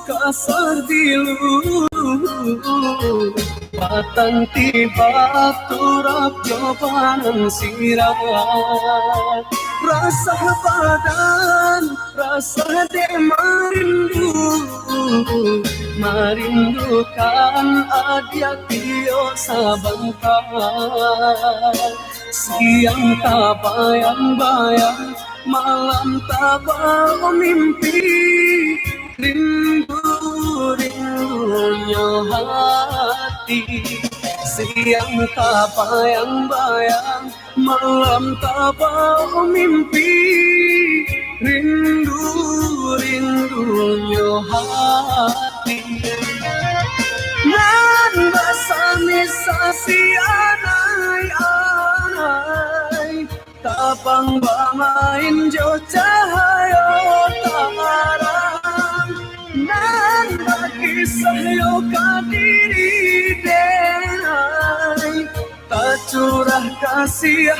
kasar dilu batang tiba turap jawaban sirat rasa badan rasa de marindukan adia tio sabangkan siang tak bayang-bayang malam tak mimpi rindu-rindunya hati siang tak bayang-bayang malam tak mimpi rindu-rindunya hati nan basamisasi anai-anai tapang bamain jo cahayo tarang nan bakisah yo kadiri denai tak curah kasih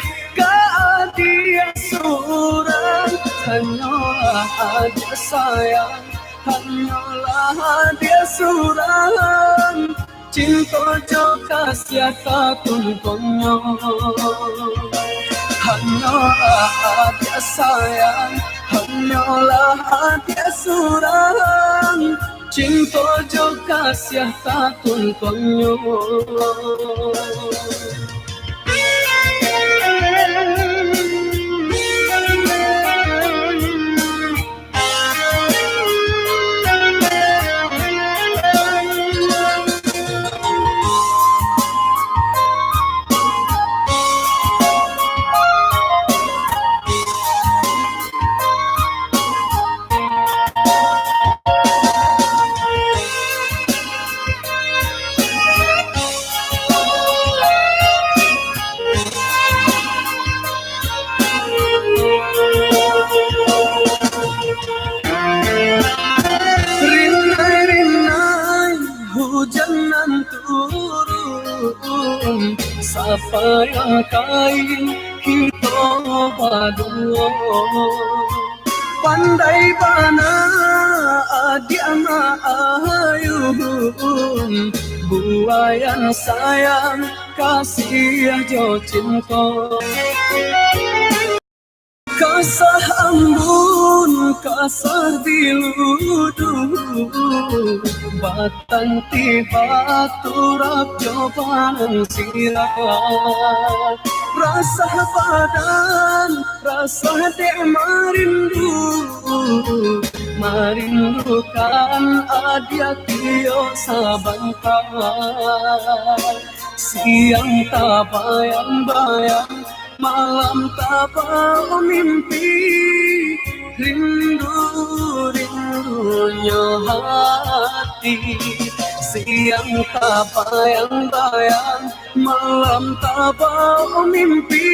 dia surang hanyalah dia sayang hanyalah dia surang cinta jo kasih katun konyo hanyalah dia sayang hanyalah dia surang cinta jo kasih katun konyo apa yang kain kita berdua pandai bana adiana ayun buayan sayang kasih jo cinta kasah ambun kasar diludu batang tiba turap jawaban sirat rasa badan rasa de marindukan adia tio sabangkan siang tak bayang-bayang malam tak mimpi rindu-rindunya hati siang tak bayang-bayang malam tak mimpi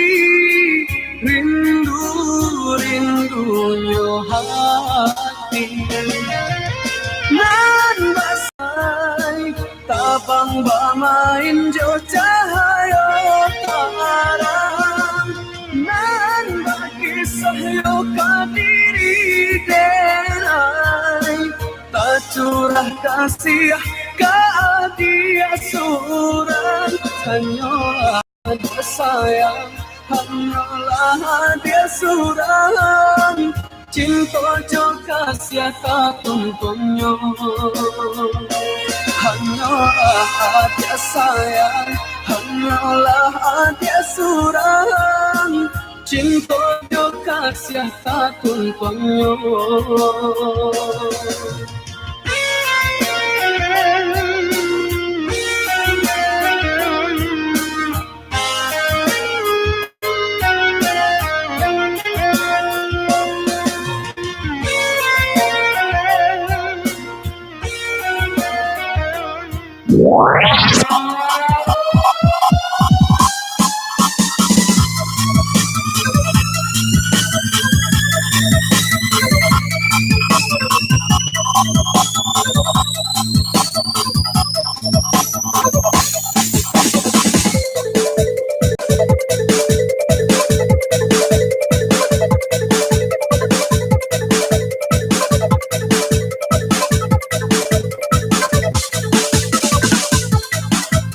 rindu-rindunya hati nan basai tabang bamain jo cahayo tarang nan bakisah yo kadiri denai tak curah kasih dia surang hanyalah dia sayang hanyalah dia surang cinta jo kasih katun konyo hanyalah dia sayang hanyalah dia surang cinta jo kasih katun konyo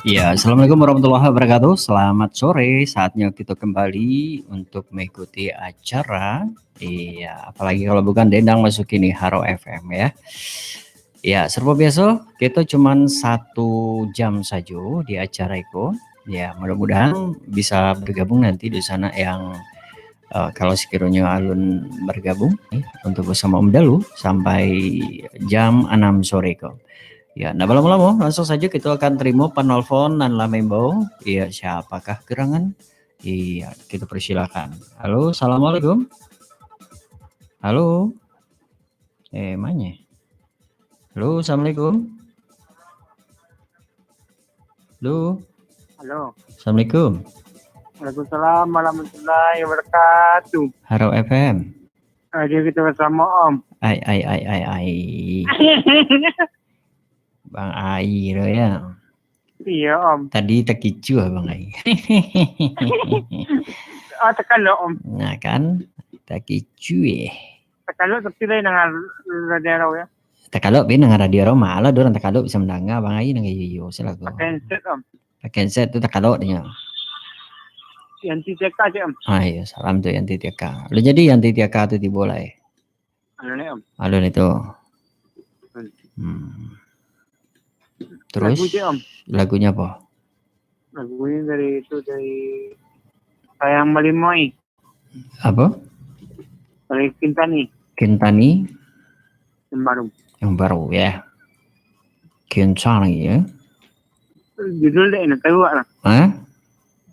Ya, Assalamualaikum warahmatullahi wabarakatuh. Selamat sore, saatnya kita kembali untuk mengikuti acara. Iya, apalagi kalau bukan Dendang masuk ini Haro FM ya. Ya, serba biasa, kita cuman 1 jam saja di acara itu. Ya, mudah-mudahan bisa bergabung nanti di sana yang kalau sekiranya alun bergabung untuk bersama Om Dalu sampai jam 6 sore kok. Ya, nah lama-lama langsung saja kita akan terima penelpon dan lamembo. Iya, siapakah gerangan? Iya, kita persilakan. Halo, assalamualaikum. Halo. Mana? Halo, assalamualaikum. Halo. Halo. Assalamualaikum. Waalaikumsalam warahmatullahi wabarakatuh. Haro FM. Radio kita bersama Om. Ai. Bang Ai lo ya. Iya Om. Tadi tak kicu Bang Ai. Oh tekan lo Om. Nah kan tak kicu Tekan lo tapi lain dengan radio ya. Takalok bin dengan radio Roma lah dorang takalok bisa mendengar Bang Ai dengan yo silakan. Pakai set Om. Pakai set tu takalok dia. Yang TTK aja Om. Iya, salam tuh yang TTK. Lu jadi yang TTK tu diboleh. Alun Om. Alun itu. Terus Lagu aja, Om. Lagunya apa? Lagunya dari Sayang Malimoi. Apa? Dari Kintani. Kintani Yang baru ya. Kintani ya. Judul dia nak tahu lah.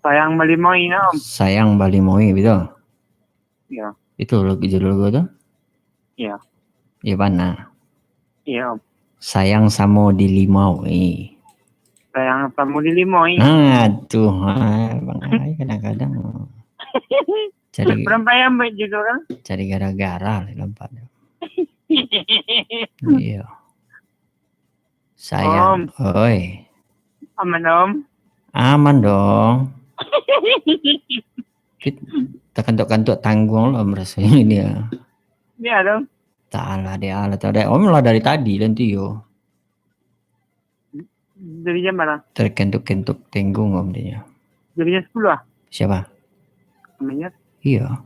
Sayang Malimoi na Om. Sayang Malimoi betul? Ya. Itu judul lagu tu? Ya. Iya mana? Iya Om. Sayang Samo di Limau. Sayang Samo di Limau. Tuh, Bang Ai kadang-kadang cari perempuan baik juga kan? Cari gara-gara lompat. Iya. Sayang. Oi. Aman Om. Aman dong. Kantuk-kantuk tanggung lah merasa ini dia. Dia dong. Tak dia Om lah dari tadi nanti yo. Dari jam mana? Terkentuk-kentuk tanggung Om dia. Dari jam 10 lah. Siapa? Namanya? Iya.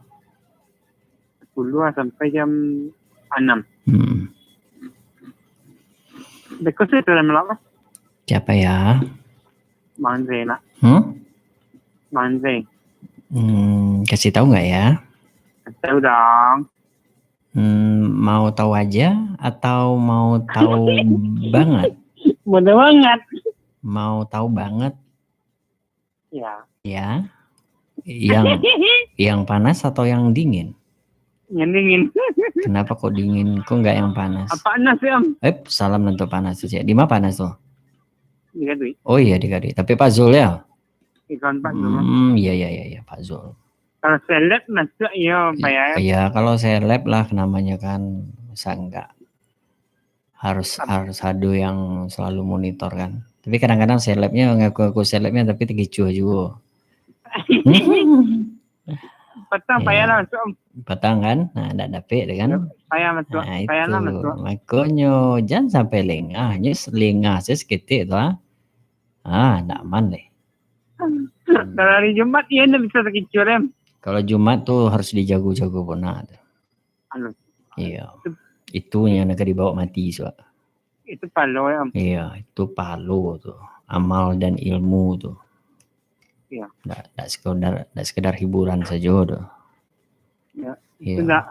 10 sampai jam 6. Dekat itu dalam apa? Siapa ya? Manze nak. Manze. Kasih tahu nggak ya? Tahu dong. Mau tahu aja atau mau tahu banget? Mau tahu banget. Mau tahu banget? Ya. Ya. Yang panas atau yang dingin? Yang dingin. Kenapa kok dingin? Kok nggak yang panas? Apa panas ya Om? Salam untuk panas tuh. Di mana panas tuh? Di Gadui. Oh iya di Gadui. Tapi Pak Zul ya? Ikan Pak Zul. Iya Pak Zul. Kalau seleb masuk ya Pak ya. Iya kalau seleb lah namanya kan. Masa enggak? Harus ada yang selalu monitor kan. Tapi kadang-kadang selebnya ngaku-ngaku selebnya tapi tegicu juga. Petang payah lah masuk Om. Petang kan? Nah enggak dapet kan? Payah masuk. Payah lah masuk. Makanya jangan sampai lengah. Lengah seseketik tu enggak aman deh. Kalau hari Jumat ya anda bisa terkicur ya. Kalau Jumat tuh harus dijago-jago pernah. Iya. Itu yang nak dibawa mati so. Itu palo ya Om. Iya, itu palo tuh. Amal dan ilmu tuh. Iya. Nggak sekedar hiburan saja tuh. Ya. Iya.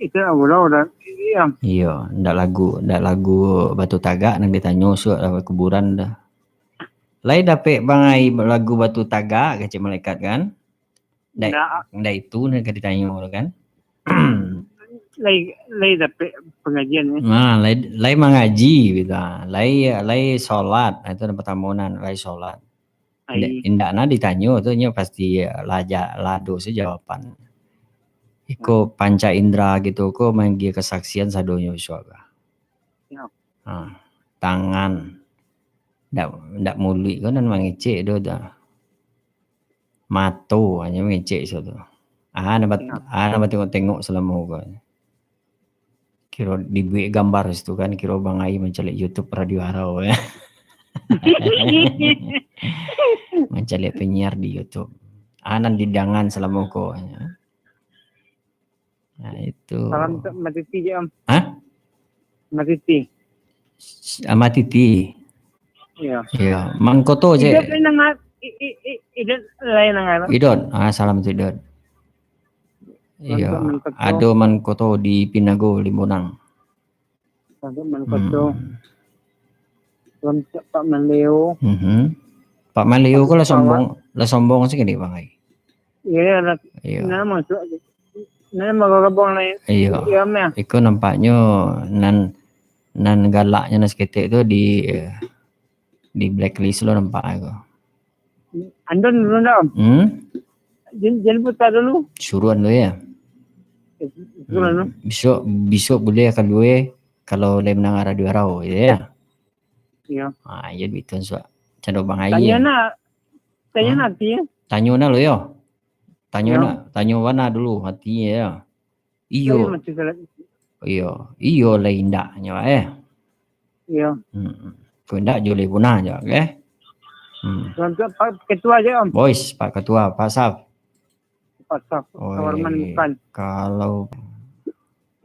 Itu udah iya. Iya, ndak lagu Batu Tagak nang ditanya so kuburan dah. Lai dapet bangai lagu Batu Tagak kecil malaikat kan? Ndak itu nang ditanya kan? Lai dapet pengajian ya. Nah, lai mengaji gitu. Lai sholat, itu pertamunan lai sholat. Indak na ditanya tuh nya pasti lado sih jawaban. Iko panca indera gitu ko manggi kesaksian sadonya suara. Ya. Tangan ndak muli kan mangecek do dah. Mato hanya mengecek itu. Nama tengok selama kan. Kira dibuat gambar itu kan kira Bang Ai mencelik YouTube Radio Harau ya. Macam lihat penyiar di YouTube. Anan didangan selamoko. Nah itu. Salam untuk Mbak Titi je Om. Hah? Mbak Titi. Sama Titi. Iya. Iya, Mangkoto je. Idot lain nang. Idot. Salam untuk Idot. Iya, Ado Mangkoto di Pinago Limbonang. Untuk Mangkoto. Untuk Pak Maleo. Pak Maleo kok lah sombong sih gini Bang. Iya, nah masuk. Nah magagabong na iya. Iko nampaknya nan galaknya nas ketek itu di blacklist lo nampak aku. Andon dulu dah. Jangan putar dulu. Suruhan lo ya. Besok boleh akan gue kalau le menang radio rau ya. Iya. Ya duit so. Cando Bang Ai. Tanya nanti ya. Tanya na lo yo. Tanya wana dulu hatinya ya. Iyo. Iyo le indak nyawa Iya. Kau indak jole punah aja, oke? Pak Ketua aja Om. Boys, Pak Ketua, Pak Saf. Pak Saf. Kawarman bukan. Kalau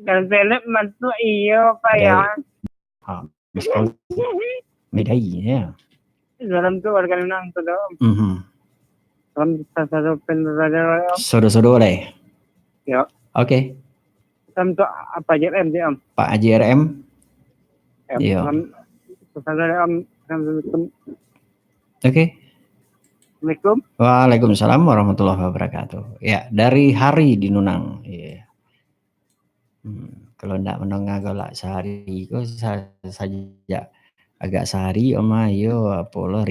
Seleb mantu iyo Pak ya. Medai ya. Dalam tu warga Minang tu dah. Dalam satu peneraja. Sodo deh. Ya. Oke. Dalam tu apa JRM dia Om? Pak AJRM. Iya. Oke. Assalamualaikum. Waalaikumsalam warahmatullahi wabarakatuh. Ya, dari Hari di Nunang. Iya. Kalau ndak menengah golak sehari kok saja agak sehari yo Apollo.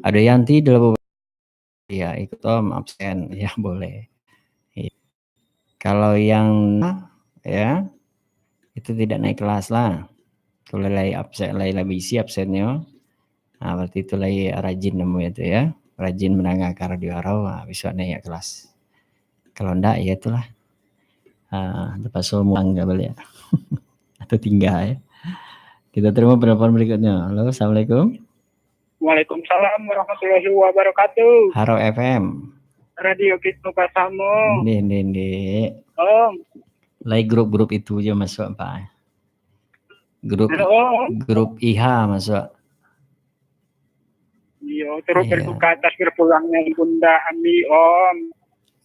Ada yang tidak ya ikut Om absen ya boleh. Ya. Kalau yang ya itu tidak naik kelas lah. Kalau lagi absen lagi isi absennya. Nah, berarti itu lagi rajin namanya itu ya. Rajin menengah ke radio arau, bisa naik kelas. Kalau enggak ya itulah. Lepas semua enggak boleh ya. Atau tinggal ya. Kita terima penelpon berikutnya. Halo, Assalamualaikum. Waalaikumsalam warahmatullahi wabarakatuh. Haro FM. Radio Kisnu Pasamu. Ini. Om. Lagi grup-grup itu aja masuk Pak. Grup IH masuk. Iya, terus berduka atas berpulangnya Bunda Ami Om.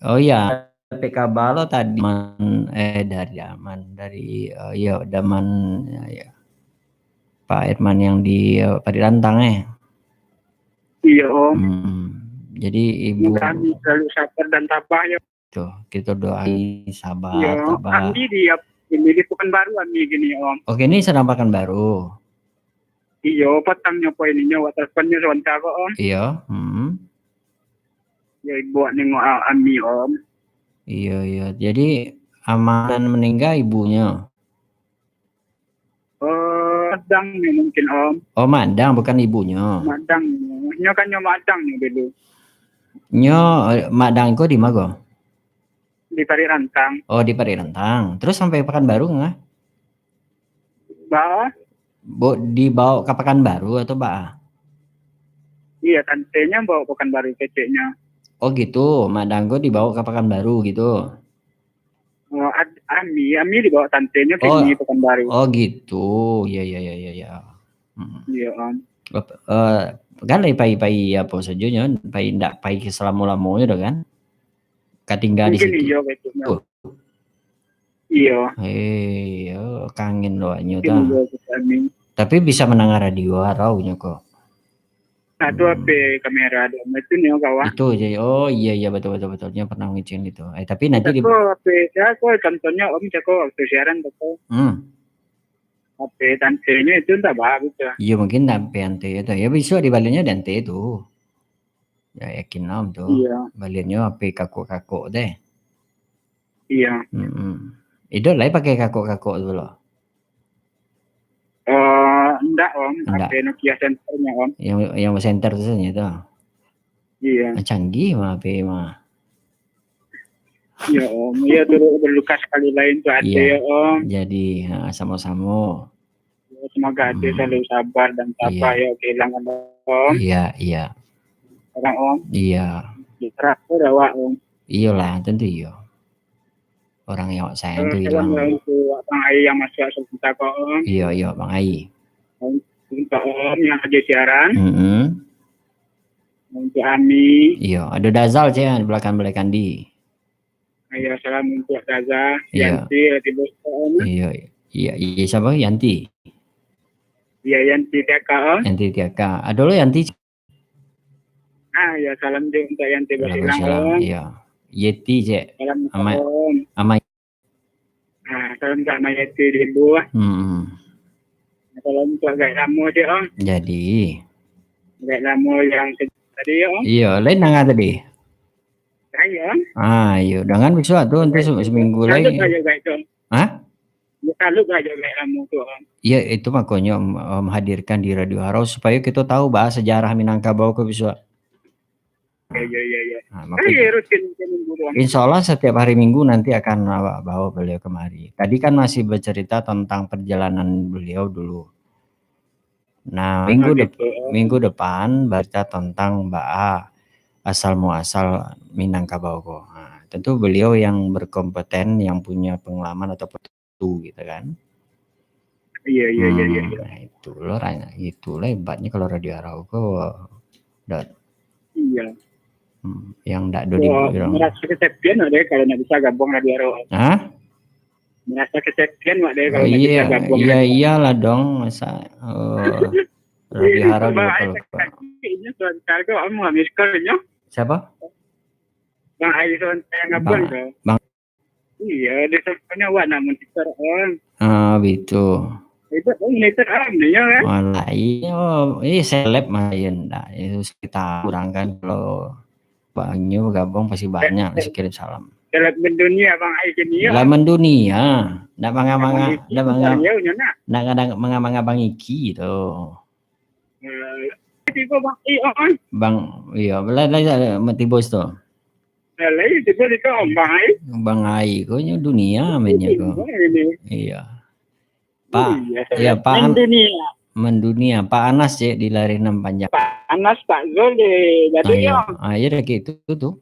Oh iya, PK Balo tadi dari Daman ya. Pak Irman yang di Padirantang Iya Om. Jadi Ibu kami selalu sabar dan tabah ya. Tuh, kita doain sabar, iya, tabah. Ami di Pekanbaru Ami gini Om. Oke, ini sedang Pekanbaru. Iya, petangnya po ininya wa teleponnya sebentar kok Om. Iya, Ya ibu nengok Ami Om. Iya. Jadi Amanan meninggal ibunya. Madang nih mungkin Om. Oh, Madang bukan ibunya. Madang. Nyo kan nyo Madang nih dulu. Nyo Madang kok di Mago? Di Parirantang. Oh, di Parirantang. Terus sampai Pekanbaru nggak? Dibawa ke Pekanbaru atau Mbak? Iya, tantenya bawa Pekanbaru ceceknya. Oh gitu, Madanggo dibawa ke Pekanbaru gitu. Oh, Ami dibawa tantenya ke Pekanbaru. Oh gitu, iya. Iya Om. Kan pai apa saja nya, pai ndak pai selama-lamanya udah kan? Katinggal di situ. Iya. Kangen doanya ta. Tapi bisa mendengar radio araunya kok. Nah, itu HP kamera ada itu nih kawan. Itu aja. Oh iya betulnya pernah ngecek itu. Tapi nanti di HP saya kok contohnya Om Joko waktu siaran betul. HP tantenya itu enggak bagus ya. Iya mungkin HP ante itu. Ya bisa dibaliknya dan ante itu. Ya yakin Om tuh. Iya. Baliknya HP kakok deh. Iya. Itu lah pakai kakok dulu. Enggak Om, HP Nokia senternya Om. Yang center itu itu. Iya. Canggih mah HP mah. Iya Om, iya dulu berluka sekali lain tuh ada ya Om. Jadi sama-sama. Semoga dia selalu sabar dan tabah ya kehilangan Om. Iya. Orang Om. Iya. Terakhir awak Om. Iyalah tentu iya. Orang yang sayang itu hilang. Salam untuk Bang Ai yang masuk sebentar kok Om. Iya Bang Ai. Untuk Om yang ada siaran. Untuk Ami. Iya, ada Dazal saya di belakang di. Iya, salam untuk Daza, Yanti, Om. Iya, siapa Yanti? Iya, Yanti Tiaka Om. Yanti Tiaka. Ada lo Yanti. Ya salam juga untuk Yanti Basilang Om. Iya. Yeti cek. Salam Om. Salam untuk Ama Yeti di buah. Salam untuk Gak Lamu cek Om. Jadi. Gak Lamu yang tadi Om. Iya, lain nang tadi. Saya. Iya, dengan besok tuh nanti seminggu lagi. Hah? Kalau gak Gak Lamu tuh Om. Iya, itu makanya hadirkan di Radio Harau supaya kita tahu bahas sejarah Minangkabau ke besok. Iya. Rutin Insya Allah setiap hari Minggu nanti akan bawa beliau kemari. Tadi kan masih bercerita tentang perjalanan beliau dulu. Nah, minggu depan bercerita tentang Mbak A, asal muasal Minangkabau. Nah, tentu beliau yang berkompeten, yang punya pengalaman atau petu gitu kan. Iya. Nah, itulah hebatnya kalau Radio Harau kok. Iya. Yang enggak dibilang. Merasa kesepian ada kalau nggak bisa gabung Radio Harau. Hah? Merasa kesepian nggak ada kalau nggak bisa gabung. Iya, iyalah dong, masa Radio Harau juga kalau. Siapa? Bang Aison yang gabung tuh. Bang. Iya, dia sebenarnya awak nak monitor on. Begitu. Itu monitor on dia kan. Malah ini seleb main dah. Itu kita kurang kan kalau Bangnya gabung pasti banyak kirim salam. Seleb mendunia Bang Aison ya. Seleb mendunia. Ndak manga Bang Iki itu. Tiba Bang Ion. Bang, iya, mati bos tuh. Lain tiba itu Bang Ai. Bang Ai, koknya dunia mainnya kok. Iya. Pak, ya Pak mendunia. Pak Anas ya di lari 6 panjang. Pak Anas, Pak Zul jadi ya. Iya kayak itu tuh.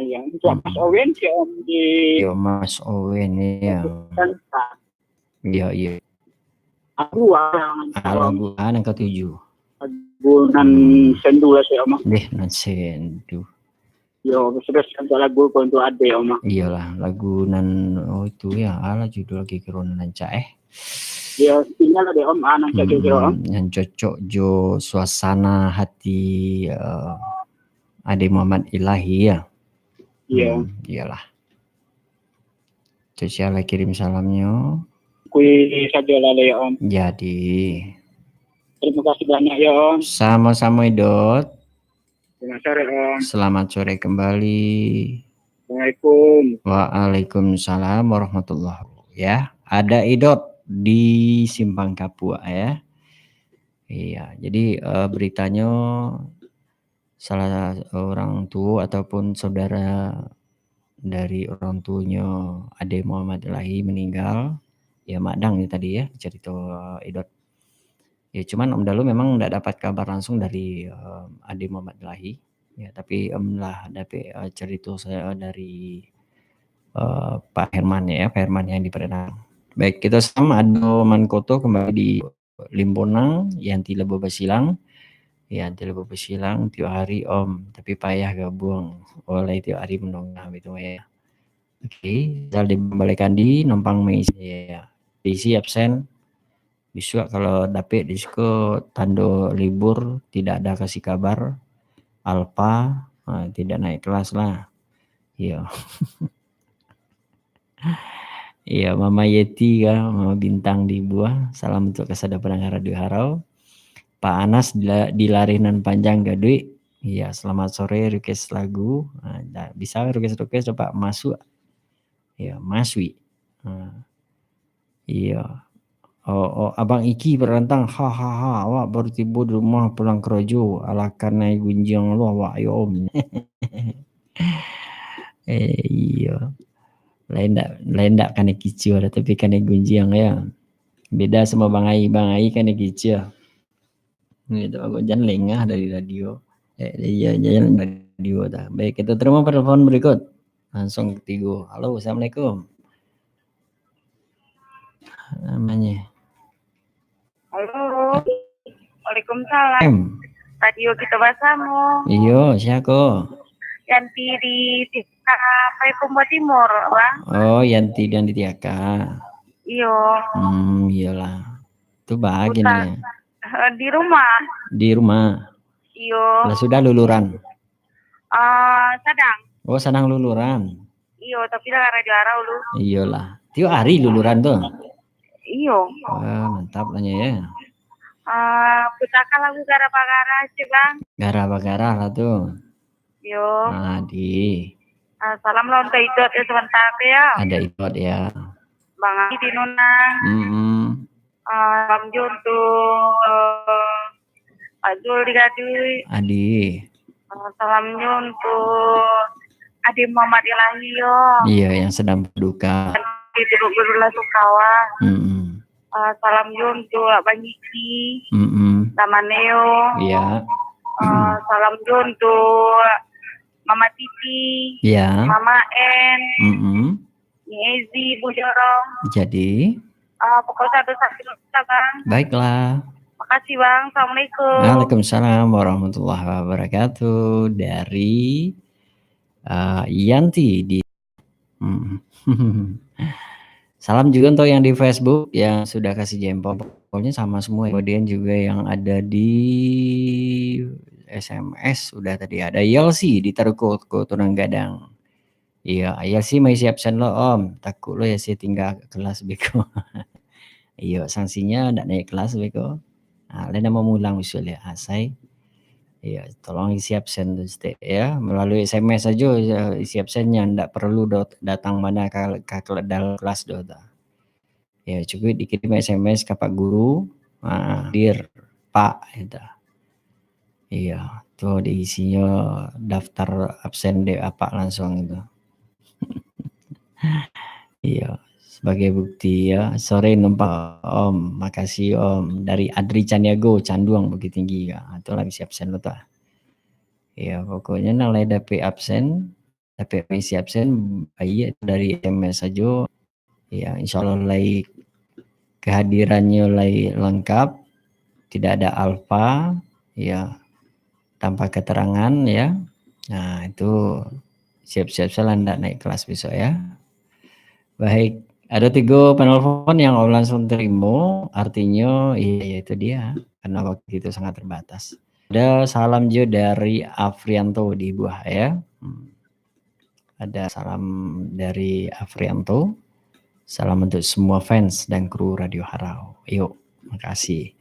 Yang untuk Mas Owen sih Om di. Yo Mas Owen ya. Iya. Aku yang ke-7. Lagu sendu lah sih Om. Nan sendu. Yo, sudah untuk lagu untuk ade Om. Iyalah, lagu nan itu ya, ala judul lagi keronan nanca Ya, tinggal ada Om nanca kira Om. Yang cocok jo suasana hati Ade Muhammad Ilahi ya. Iya. Iyalah. Sosial kirim salamnya. Kui saja lah ya Om. Jadi. Terima kasih banyak ya Om. Sama-sama Idot. Selamat sore Om. Selamat sore kembali. Assalamualaikum. Waalaikumsalam warahmatullahi wabarakatuh. Ya, ada Idot di Simpang Kapua ya. Iya, jadi beritanya salah orang tua ataupun saudara dari orang tuanya Ade Muhammad Ilahi meninggal. Ya Madang ya tadi ya cerita Idot. Ya cuman Om Dalu memang tidak dapat kabar langsung dari Ade Muhammad Ilahi. Ya tapi lah dapat cerita saya dari Pak Herman ya, Pak Herman yang di Padang. Baik, kita sama Ado Mankoto kembali di Limbonang yang tidak bersilang. Ya tidak bersilang tiap hari Om, tapi payah gabung oleh tiap hari menongah itu ya. Oke, Zal dibalikan di numpang mengisi ya. Diisi absen. Besok kalau dapet disko tanda libur tidak ada kasih kabar. Alpa tidak naik kelas lah. Iya. Iya, Mama Yeti kan, Mama Bintang di Buah. Salam untuk kesada pendengar Radio Harau. Pak Anas di larinan panjang Gadui. Iya, selamat sore request lagu. Bisa request coba masuk. Ya, Maswi. Iya. Oh, Abang Iki berantang, hahaha, awak baru tiba di rumah pulang kerojo, ala karena gunjang lu awak ya Om. Iya. Lain dak kan kicau ada tapi kan gunjang ya. Beda sama Bang Ai kan gitu. Gitu aku jangan lengah dari radio. Iya jangan radio dah. Baik, kita terima telepon berikut. Langsung ketiga. Halo, assalamualaikum. Namanya. Halo. Waalaikumsalam. Radio kita bersama. Iya, siapa? Yanti di Payakumbuh Timur, Bang. Oh, Yanti dan Ditiaka. Iya. Iyalah. Itu bagian ya. Di rumah. Di rumah. Iya. Lah sudah luluran. Sedang. Oh, sedang luluran. Iya, tapi dah radio arau lu. Iyalah. Tiap hari luluran tuh. Iya. Wah, mantap lah ya. Putakan lagu gara-gara sih, Bang. Gara-gara lah tuh. Yo. Di. Salam lo untuk Idot ya sebentar ya. Ada Idot ya. Bang Adi di Nunang. Salam untuk Pak Jul di Gadui. Adi. Salam untuk Adi Muhammad Ilahi yo. Iya, yang sedang berduka. Di Teluk Berulah Sukawa. Salam untuk Bang Yiki. Sama Neo. Iya. Salam untuk Mama Titi, Mama N, Ezi, Bu Jorong. Jadi? Pokoknya satu-satu, Bang. Baiklah. Makasih, Bang. Assalamualaikum. Waalaikumsalam warahmatullahi wabarakatuh. Dari Yanti di. Salam juga untuk yang di Facebook yang sudah kasih jempol. Pokoknya sama semua. Kemudian juga yang ada di SMS udah tadi ada Yelsi di Terko Tunang Gadang. Iya, Yelsi masih absen lo Om. Takut lo ya sih tinggal kelas beko. Iya, sanksinya enggak naik kelas beko. Nah, Lena mau mulang usul ya, Asai. Iya, tolong isi absen ya melalui SMS saja isi absennya, enggak perlu datang mana ke dalam kelas dota. Ya, cukup dikirim SMS ke Pak Guru. Dir Pak itu. Iya, tuh diisinya daftar absen deh apa langsung itu. Iya, sebagai bukti ya. Sore numpang Om, makasih Om. Dari Adri Caniago, Canduang Bukit Tinggi ya. Itu lagi absen lo tuh. Iya, pokoknya nilai DP absen, DP isi absen, iya dari SMS saja. Ya, insya Allah lagi kehadirannya lagi lengkap, tidak ada alfa, ya. Tanpa keterangan ya. Nah, itu siap-siap saya hendak naik kelas besok ya. Baik, ada 3 penelpon yang langsung terima, artinya iya itu dia karena waktu itu sangat terbatas. Ada salam juga dari Afrianto di Buah ya. Ada salam dari Afrianto. Salam untuk semua fans dan kru Radio Harau. Yuk, makasih.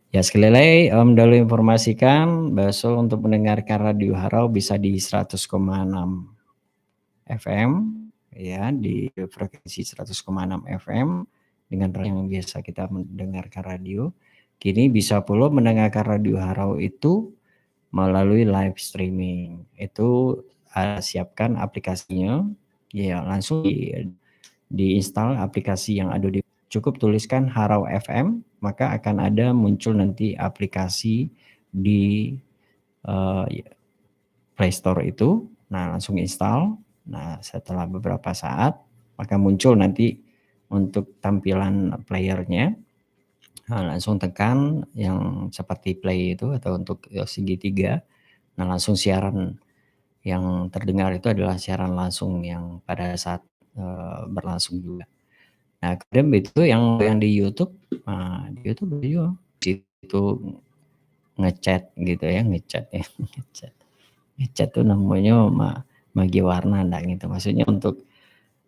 Ya sekali lagi Om dulu informasikan besok untuk mendengarkan Radio Harau bisa di 100,6 FM ya di frekuensi 100,6 FM dengan yang biasa kita mendengarkan radio. Kini bisa pula mendengarkan Radio Harau itu melalui live streaming. Itu siapkan aplikasinya ya langsung diinstal aplikasi yang ada di cukup tuliskan Harau FM, maka akan ada muncul nanti aplikasi di Play Store itu. Nah, langsung install. Nah, setelah beberapa saat, maka muncul nanti untuk tampilan playernya. Nah, langsung tekan yang seperti play itu atau untuk segitiga. Nah, langsung siaran yang terdengar itu adalah siaran langsung yang pada saat berlangsung juga. Nah, kemudian itu yang di YouTube, di YouTube juga itu ngechat gitu ya, ngechat itu namanya Magi Warna gitu. Maksudnya untuk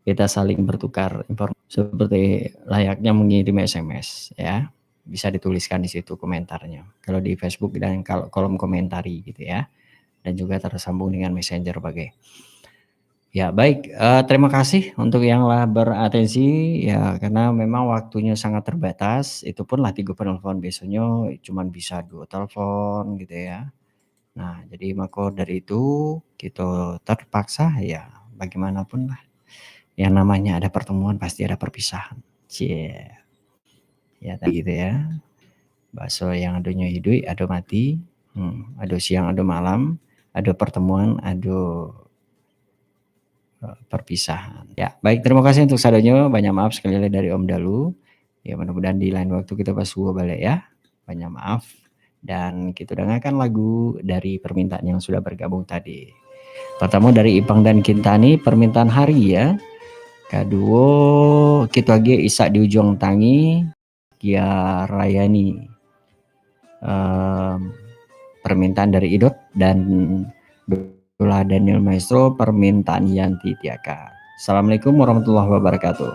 kita saling bertukar informasi seperti layaknya mengirim SMS ya. Bisa dituliskan di situ komentarnya. Kalau di Facebook dan kalau kolom komentari gitu ya. Dan juga tersambung dengan Messenger bagai. Ya baik, terima kasih untuk yang beratensi ya karena memang waktunya sangat terbatas. Itu pun lah 3 penelpon besoknya cuma bisa 2 telepon gitu ya. Nah jadi maka dari itu kita terpaksa ya bagaimanapun lah. Yang namanya ada pertemuan pasti ada perpisahan. Ya tadi gitu ya. Bakso yang adunya hidup, ado mati, ado siang, ado malam, ado pertemuan, ado perpisahan. Ya, baik, terima kasih untuk sadonya. Banyak maaf sekali lagi dari Om Dalu. Ya, mudah-mudahan di lain waktu kita pas balik ya. Banyak maaf. Dan kita dengarkan lagu dari permintaan yang sudah bergabung tadi. Pertama dari Ipang dan Kintani, permintaan hari ya. Kedua, kita lagi Isak di ujung tangi, Kia Rayani. Permintaan dari Idot dan Dula Daniel Maestro, permintaan Yanti Tiaka. Assalamualaikum warahmatullahi wabarakatuh.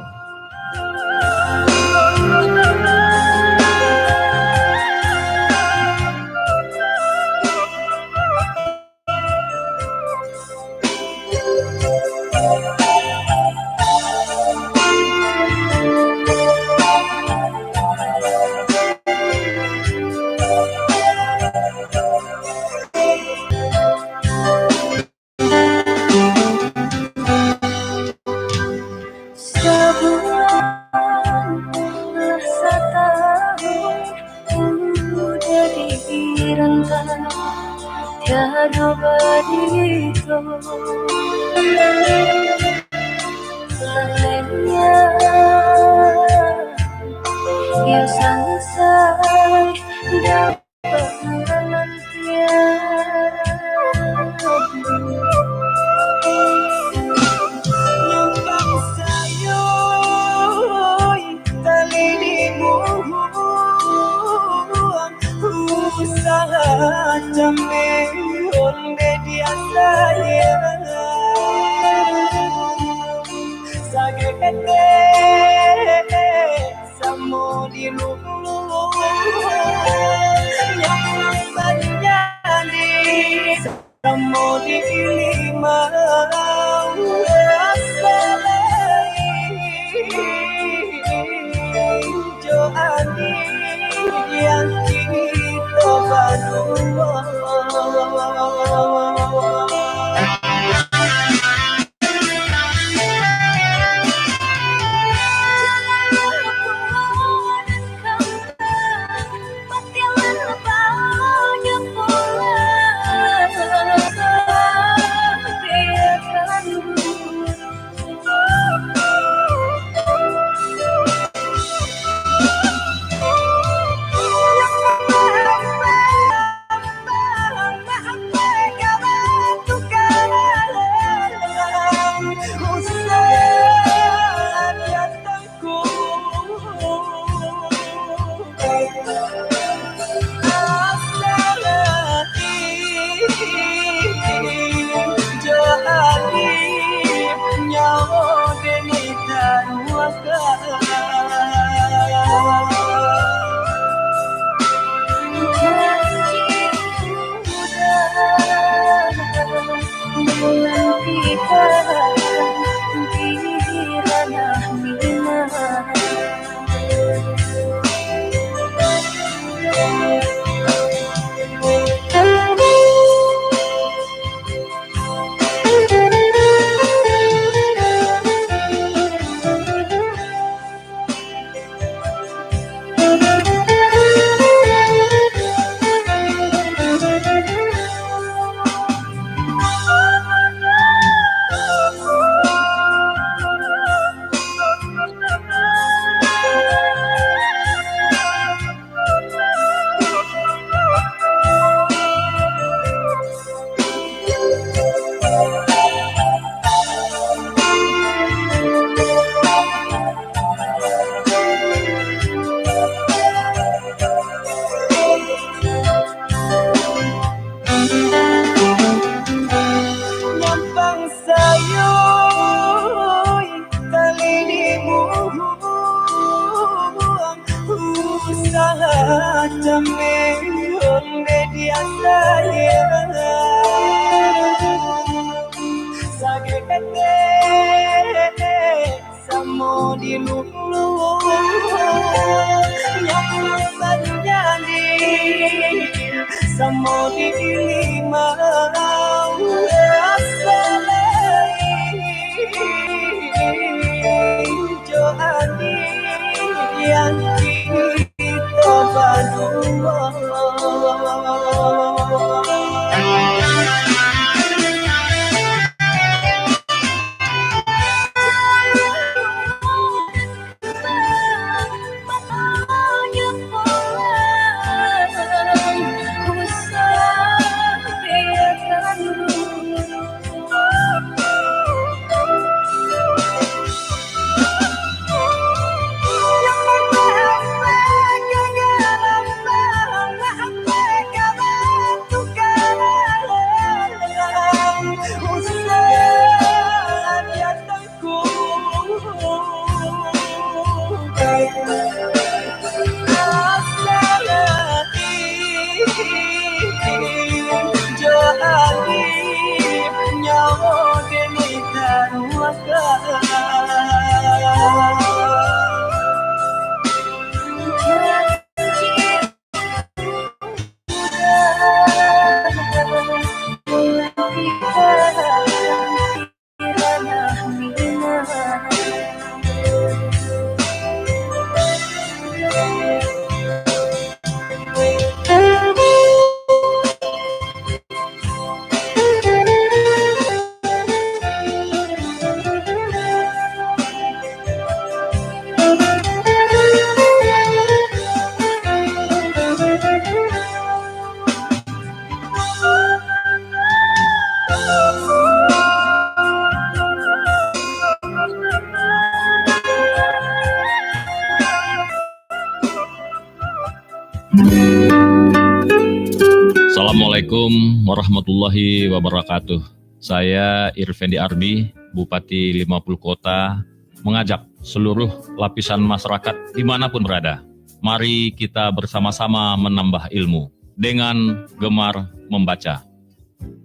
Assalamualaikum warahmatullahi wabarakatuh. Saya Irfendi Arbi, Bupati 50 Kota, mengajak seluruh lapisan masyarakat dimanapun berada. Mari kita bersama-sama menambah ilmu dengan gemar membaca.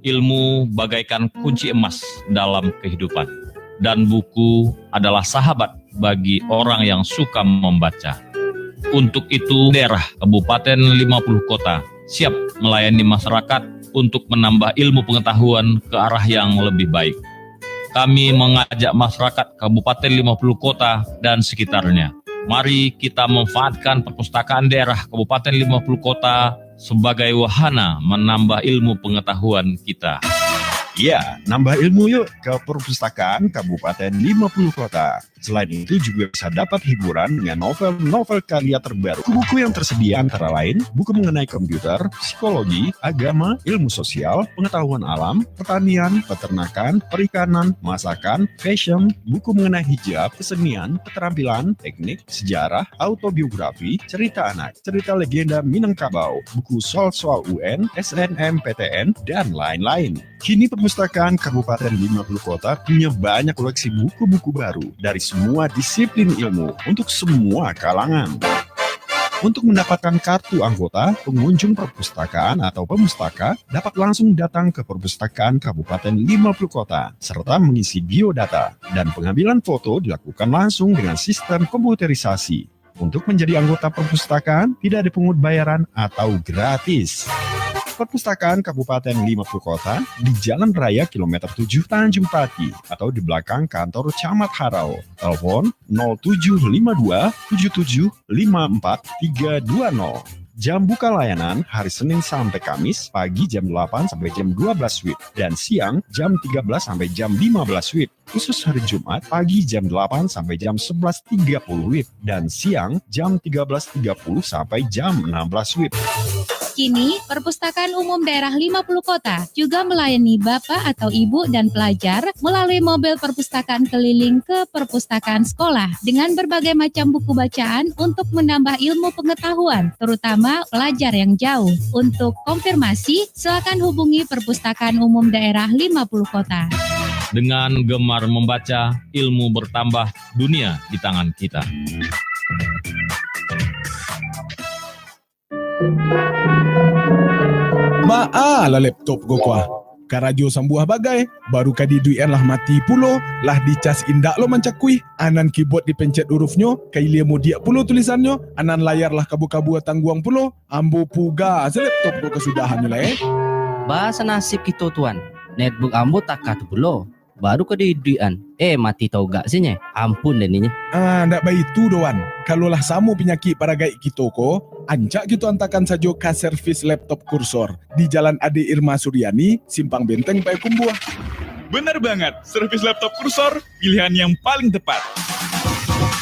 Ilmu bagaikan kunci emas dalam kehidupan, dan buku adalah sahabat bagi orang yang suka membaca. Untuk itu, daerah Kabupaten 50 Kota siap melayani masyarakat untuk menambah ilmu pengetahuan ke arah yang lebih baik. Kami mengajak masyarakat Kabupaten 50 Kota dan sekitarnya. Mari kita memanfaatkan perpustakaan daerah Kabupaten 50 Kota sebagai wahana menambah ilmu pengetahuan kita. Ya, nambah ilmu yuk ke perpustakaan Kabupaten 50 Kota. Selain itu juga bisa dapat hiburan dengan novel-novel karya terbaru. Buku yang tersedia antara lain buku mengenai komputer, psikologi, agama, ilmu sosial, pengetahuan alam, pertanian, peternakan, perikanan, masakan, fashion, buku mengenai hijab, kesenian, keterampilan, teknik, sejarah, autobiografi, cerita anak, cerita legenda Minangkabau, buku soal-soal UN, SNMPTN, dan lain-lain. Kini perpustakaan Kabupaten 50 Kota punya banyak koleksi buku-buku baru dari semua disiplin ilmu untuk semua kalangan. Untuk mendapatkan kartu anggota, pengunjung perpustakaan atau pemustaka dapat langsung datang ke perpustakaan Kabupaten 50 Kota serta mengisi biodata, dan pengambilan foto dilakukan langsung dengan sistem komputerisasi. Untuk menjadi anggota perpustakaan tidak dipungut bayaran atau gratis. Perpustakaan Kabupaten 50 Kota di Jalan Raya Kilometer 7 Tanjung Pati atau di belakang kantor Camat Harau. Telepon 0752 77 54 320. Jam buka layanan hari Senin sampai Kamis pagi jam 8 sampai jam 12 WIB dan siang jam 13 sampai jam 15 WIB. Khusus hari Jumat pagi jam 8 sampai jam 11.30 WIB dan siang jam 13.30 sampai jam 16 WIB. Kini, Perpustakaan Umum Daerah 50 Kota juga melayani Bapak atau Ibu dan pelajar melalui mobil perpustakaan keliling ke perpustakaan sekolah dengan berbagai macam buku bacaan untuk menambah ilmu pengetahuan, terutama pelajar yang jauh. Untuk konfirmasi, silakan hubungi Perpustakaan Umum Daerah 50 Kota. Dengan gemar membaca, ilmu bertambah, dunia di tangan kita. Lah laptop go kuah. Karajo sambuah bagai, baru kadi duian lah mati pulo, lah dicas indak lo mancakui, anan keyboard dipencet hurufnya, kailia modiak pulo tulisannya, anan layar lah kabu-kabu tangguang pulo, ambo puga, laptop go kesudahan lah Bahasa nasib kita tuan, netbook ambo takat pulo, baru kadi duian, mati tau gak sihnya, ampun deh ninya. Ndak baik itu doan, kalau lah samu penyakit pada gaik kita ko, ancak gitu antakan saja ke servis laptop kursor di Jalan Ade Irma Suryani, Simpang Benteng, Payakumbuh. Benar banget, servis laptop kursor pilihan yang paling tepat.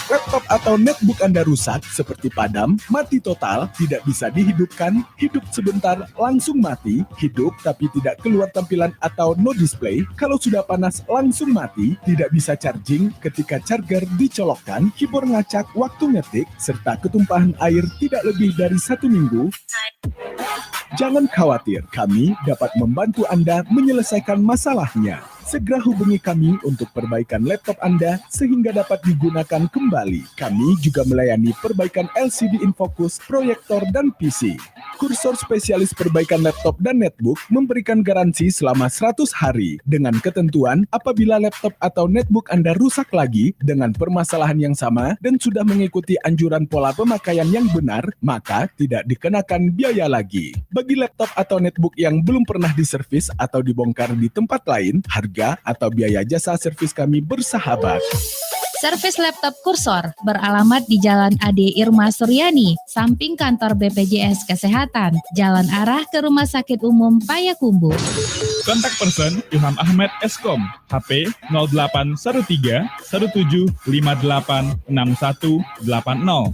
Laptop atau netbook Anda rusak seperti padam, mati total, tidak bisa dihidupkan, hidup sebentar, langsung mati, hidup tapi tidak keluar tampilan atau no display, kalau sudah panas langsung mati, tidak bisa charging ketika charger dicolokkan, keyboard ngacak waktu ngetik, serta ketumpahan air tidak lebih dari 1 minggu. Jangan khawatir, kami dapat membantu Anda menyelesaikan masalahnya. Segera hubungi kami untuk perbaikan laptop Anda sehingga dapat digunakan kembali. Kami juga melayani perbaikan LCD infocus, proyektor, dan PC. Kursor spesialis perbaikan laptop dan netbook memberikan garansi selama 100 hari dengan ketentuan apabila laptop atau netbook Anda rusak lagi dengan permasalahan yang sama dan sudah mengikuti anjuran pola pemakaian yang benar, maka tidak dikenakan biaya lagi. Bagi laptop atau netbook yang belum pernah diservis atau dibongkar di tempat lain, harga atau biaya jasa servis kami bersahabat. Servis laptop kursor beralamat di Jalan Ade Irma Suryani, samping kantor BPJS Kesehatan, jalan arah ke Rumah Sakit Umum Payakumbuh. Kontak person Ilham Ahmed Eskom, HP 0813 1758 6180.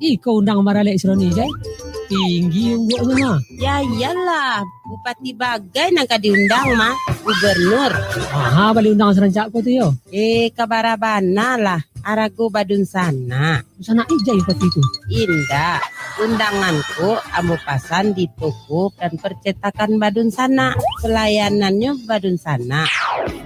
Ikaw undang maralik Indonesia. Tinggi yung buat mah. Ya iyalah, Bupati Bagai nang diundang mah. gubernur. Aha, balik undangan serencak ko tu yo. Kabarabana lah. Arago badun sana. Sana ija yung pati itu. Indah. Undanganku amu pasan di toko dan percetakan badun sana. Pelayanannya badun sana.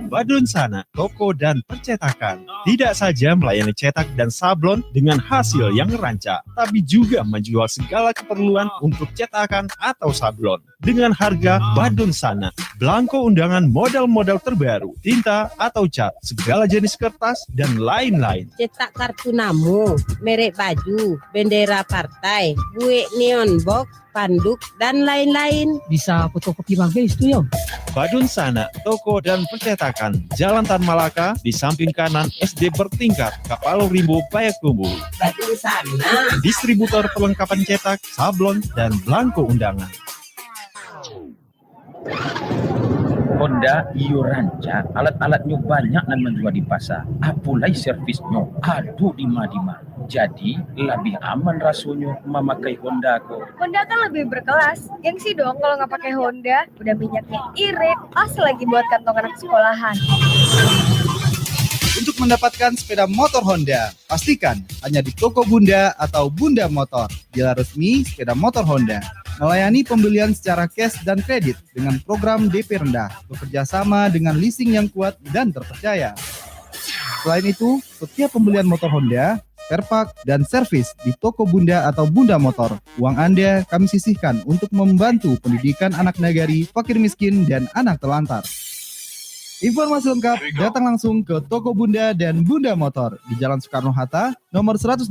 Badun Sana, toko dan percetakan. Tidak saja melayani cetak dan sablon dengan hasil yang rancak, tapi juga menjual segala keperluan untuk cetakan atau sablon. Dengan harga Badun Sana, belangko undangan model-model terbaru, tinta atau cat, segala jenis kertas, dan lain-lain. Cetak kartu namu, merek baju, bendera partai, buik neon box, panduk, dan lain-lain. Bisa fotokopi bagai itu yo. Badun Sana, toko dan percetakan, Jalan Tan Malaka, di samping kanan SD bertingkat, Kapalo Rimbo, Payakumbuh. Badun Sana. Distributor perlengkapan cetak, sablon, dan belangko undangan. Honda iyo ranca, alat-alatnya banyak dan menjual di pasar. Apulai servisnya, aduh dima-dima. Jadi lebih aman rasanya memakai Honda kok. Honda kan lebih berkelas. Gengsi dong kalau nggak pakai Honda. Udah minyaknya irit, pas lagi buat kantong anak sekolahan. Untuk mendapatkan sepeda motor Honda, pastikan hanya di toko Bunda atau Bunda Motor, dealer resmi sepeda motor Honda. Melayani pembelian secara cash dan kredit dengan program DP rendah, bekerja sama dengan leasing yang kuat dan terpercaya. Selain itu, setiap pembelian motor Honda, spare part, dan servis di toko Bunda atau Bunda Motor, uang Anda kami sisihkan untuk membantu pendidikan anak nagari, fakir miskin, dan anak telantar. Informasi lengkap datang langsung ke toko Bunda dan Bunda Motor di Jalan Soekarno-Hatta, nomor 108,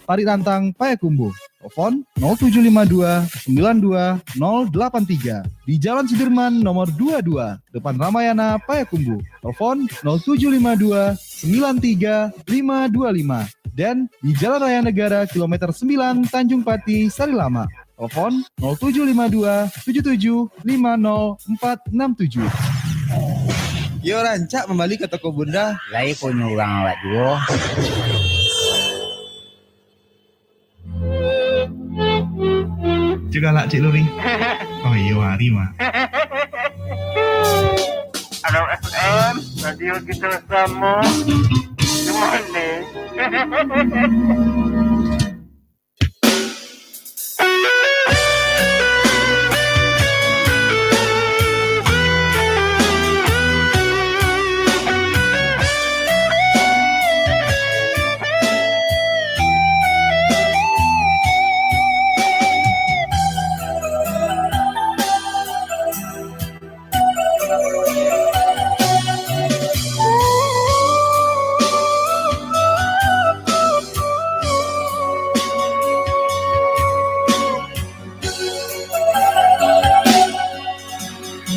Parirantang, Payakumbuh. Telepon 0752 92 083. Di Jalan Sudirman nomor 22, depan Ramayana, Payakumbuh. Telepon 0752 93 525. Dan di Jalan Raya Negara kilometer 9 Tanjung Pati, Sarilama. Telepon 0752 77 50 467. Yo rancak kembali ke toko Bunda. Lai punya orang lah juga. Juga lah Cik Luri. Oh iya hari mah. Halo FM, radio kita sama. Gimana?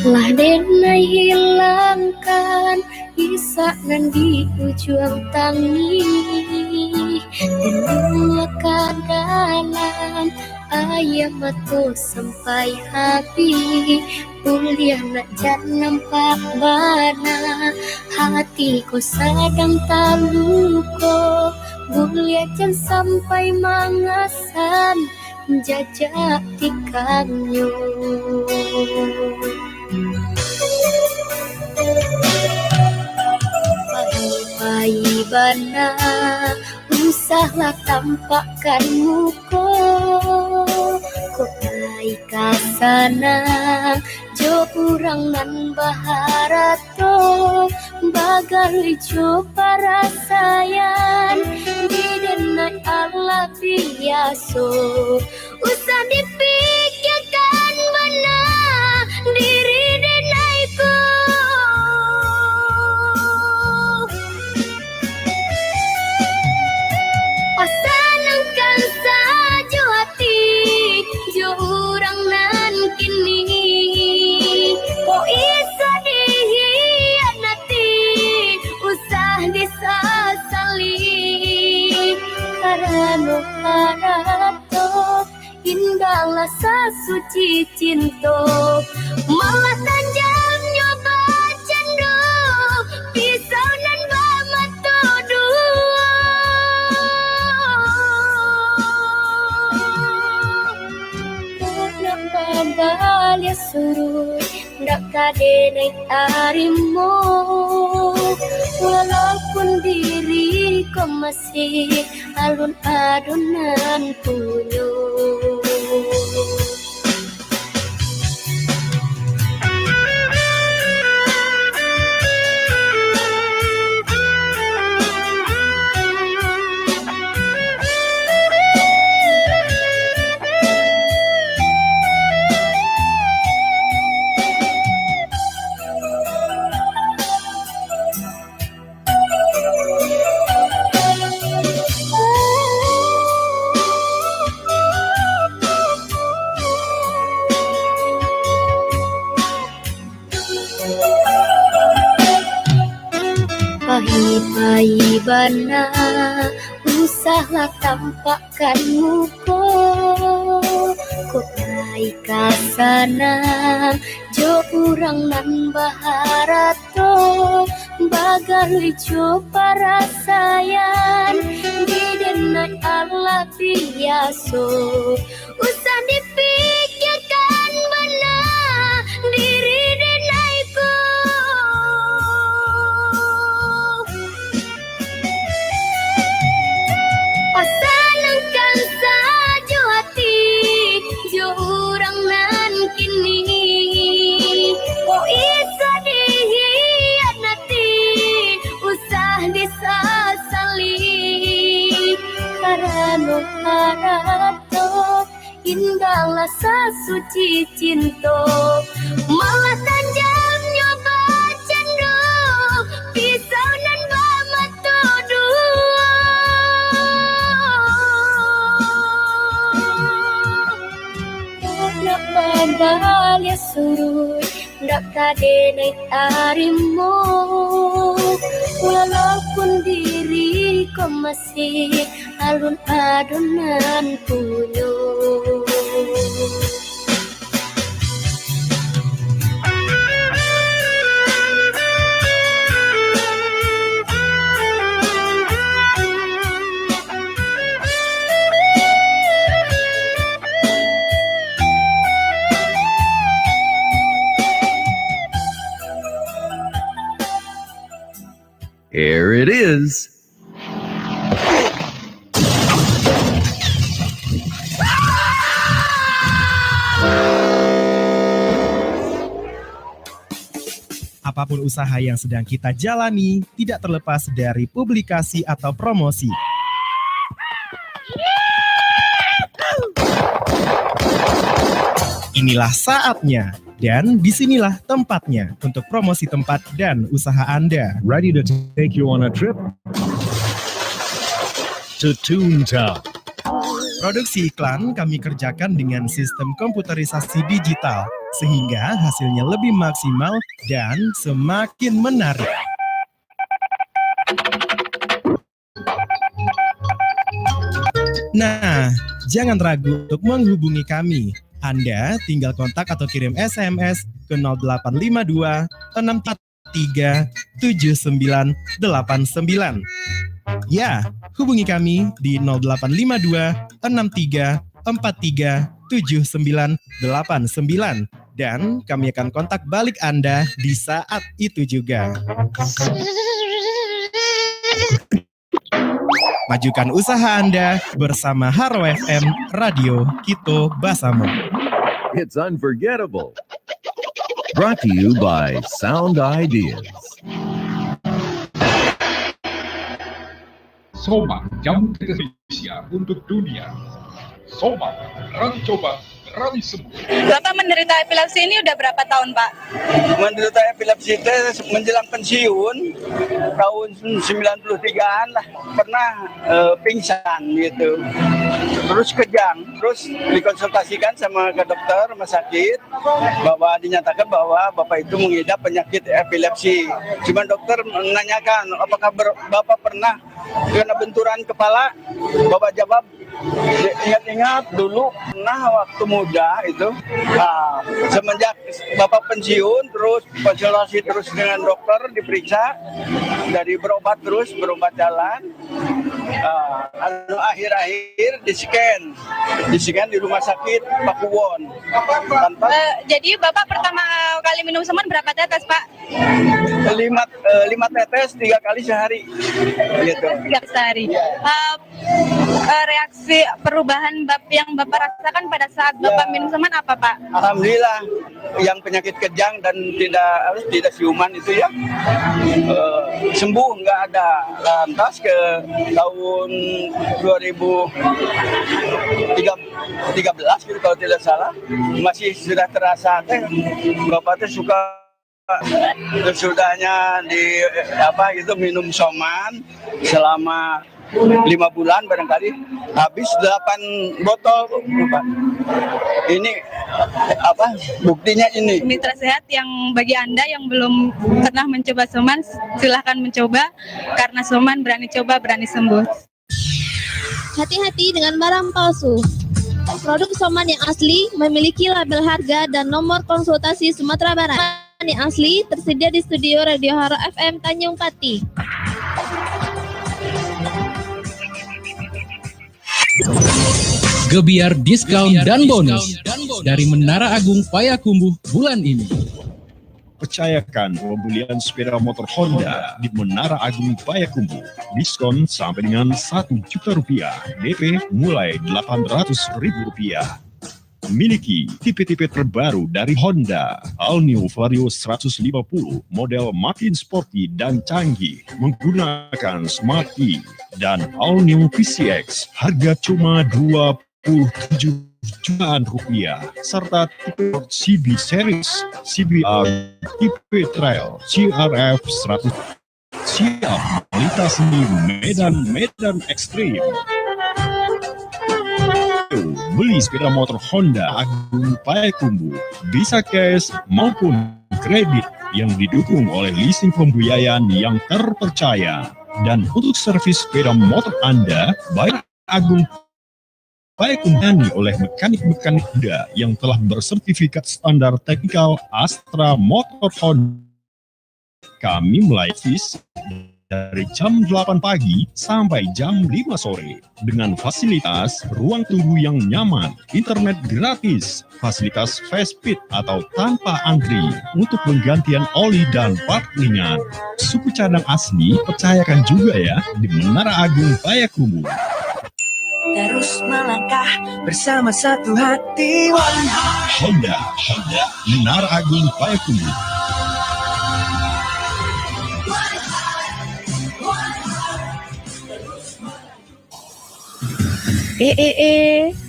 Lah denai hilangkan bisa nan di ujung tangi menuakan dalam ayam atau sampai habis kuliah nak jangan nampak bana hatiku sedang taluko kuliah jangan sampai mangasan jajak tikanyo. Pai bana usahlah tampakkan muka kok naik kasana jo kurang nan baharato bagai jo para sayan di denai Allah biaso usah dipikirkan mana diri denaiku. Senangkan saja hati jo orang nan kini kok isa dihianati usah disasali karena harato indahlah sasuci cinta malah tanjamnya bacando pisau nan bamato dua. Balia suruh ndak kadene tarimo, walaupun diriku masih alun-alunan punyo. Pahit-pahit bana usahlah tampakkan muka kok naik kasana jo urang nan baharato bagai jo para sayan di denai Allah biaso usah dipikirkan benar diri denaiku. Pasanangkan saja hati jo urang nan kini oh isa dihianati usah disasali karena harato indahlah sasuci cinta malah tajam nyoba candu pisau nan bamatu dua. Nak babalya surut nak kadene tarimo, walaupun diriku masih alun-alunan punyo. Here it is. Apapun usaha yang sedang kita jalani tidak terlepas dari publikasi atau promosi. Inilah saatnya dan disinilah tempatnya untuk promosi tempat dan usaha Anda. Ready to take you on a trip to Toontown. Produksi iklan kami kerjakan dengan sistem komputerisasi digital sehingga hasilnya lebih maksimal dan semakin menarik. Nah, jangan ragu untuk menghubungi kami. Anda tinggal kontak atau kirim SMS ke 0852 643 7989. Ya, hubungi kami di 0852 63 43 7989 dan kami akan kontak balik Anda di saat itu juga. Majukan usaha Anda bersama Haro FM Radio Kito Basamo. It's unforgettable. Brought to you by Sound Ideas. Soma, jamu Indonesia untuk dunia. Soma, berani coba, berani sembuh. Bapak menderita epilepsi ini udah berapa tahun, Pak? Menderita epilepsi itu menjelang pensiun tahun 93-an lah, pernah pingsan gitu. Terus kejang, terus dikonsultasikan sama ke dokter rumah sakit bahwa dinyatakan bahwa Bapak itu mengidap penyakit epilepsi. Cuman dokter menanyakan apakah Bapak pernah kena benturan kepala. Bapak jawab, ingat-ingat dulu pernah waktu muda itu. Nah, semenjak Bapak pensiun terus konsultasi terus dengan dokter, diperiksa, dari berobat terus, berobat jalan. Akhir-akhir di scan di rumah sakit Pakuwon. Jadi Bapak pertama kali minum semen berapa tetes, Pak? 5 tetes 3 kali sehari. Gitu. 3 sehari. Reaksi perubahan yang Bapak rasakan pada saat Bapak minum semen apa, Pak? Alhamdulillah, yang penyakit kejang dan tidak siuman itu ya sembuh, nggak ada. Lantas ke tahun 2013 gitu kalau tidak salah, masih sudah terasa Bapak suka sesudahnya minum soman selama 5 bulan barangkali habis 8 botol. Ini buktinya ini. Mitra Sehat yang bagi Anda yang belum pernah mencoba soman, silahkan mencoba karena soman berani coba berani sembuh. Hati-hati dengan barang palsu. Produk soman yang asli memiliki label harga dan nomor konsultasi Sumatera Barat. Yang asli tersedia di studio Radio Haro FM Tanjung Pati. Gebiar diskon dan bonus dari Menara Agung Payakumbuh bulan ini. Percayakan pembelian sepeda motor Honda di Menara Agung Payakumbuh. Diskon sampai dengan Rp1.000.000. DP mulai Rp800.000. Miliki tipe-tipe terbaru dari Honda. All New Vario 150 model makin sporty dan canggih menggunakan Smart E dan All New PCX harga cuma Rp27 jutaan serta tipe CB Series, CBR, tipe Trail, CRF 100 siap melintasi medan ekstrim. Beli sepeda motor Honda Agung Payakumbuh bisa cash maupun kredit yang didukung oleh leasing pembiayaan yang terpercaya. Dan untuk servis sepeda motor Anda, baik Agung Payakumbuh oleh mekanik-mekanik muda yang telah bersertifikat standar teknikal Astra Motor Honda. Kami melayani dari jam 8 pagi sampai jam 5 sore dengan fasilitas ruang tunggu yang nyaman, internet gratis, fasilitas fast speed atau tanpa antri untuk penggantian oli dan part ringan. Suku cadang asli percayakan juga ya di Menara Agung Payakumbuh. Terus melangkah bersama satu hati. Honda, Menara Agung Payakumbuh.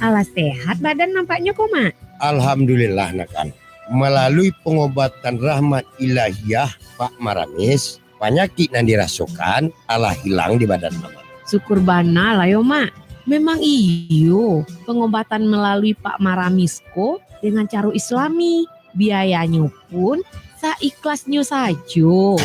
Alas sehat badan nampaknya kok, Mak? Alhamdulillah, Nakan. Melalui pengobatan rahmat ilahiyah Pak Maramis, penyakit yang dirasukan Allah hilang di badan Mama. Syukur bana lah yo, Mak. Memang iyo pengobatan melalui Pak Maramisko dengan cara Islami. Biayanya pun saikhlasnya saja.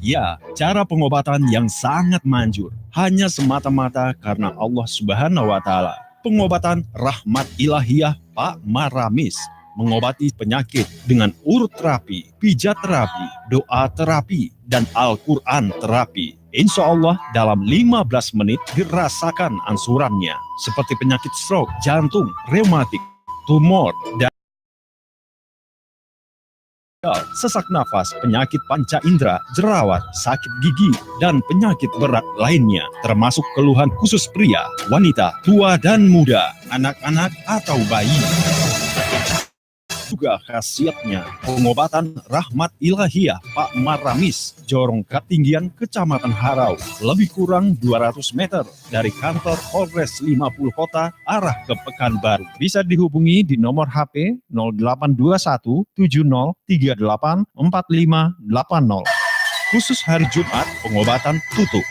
Ya, cara pengobatan yang sangat manjur. Hanya semata-mata karena Allah Subhanahu wa Ta'ala. Pengobatan rahmat ilahiyah Pak Maramis. Mengobati penyakit dengan urut terapi, pijat terapi, doa terapi, dan Al-Quran terapi. Insya Allah dalam 15 menit dirasakan ansurannya. Seperti penyakit stroke, jantung, reumatik, tumor, dan sesak nafas, penyakit panca indera, jerawat, sakit gigi, dan penyakit berat lainnya, termasuk keluhan khusus pria, wanita, tua dan muda, anak-anak atau bayi. Juga khasiatnya pengobatan rahmat ilahiyah Pak Maramis, Jorong Ketinggian, Kecamatan Harau, lebih kurang 200 meter dari kantor Polres 50 Kota arah ke Pekanbaru. Bisa dihubungi di nomor HP 0821 7038 4580. Khusus hari Jumat, pengobatan tutup.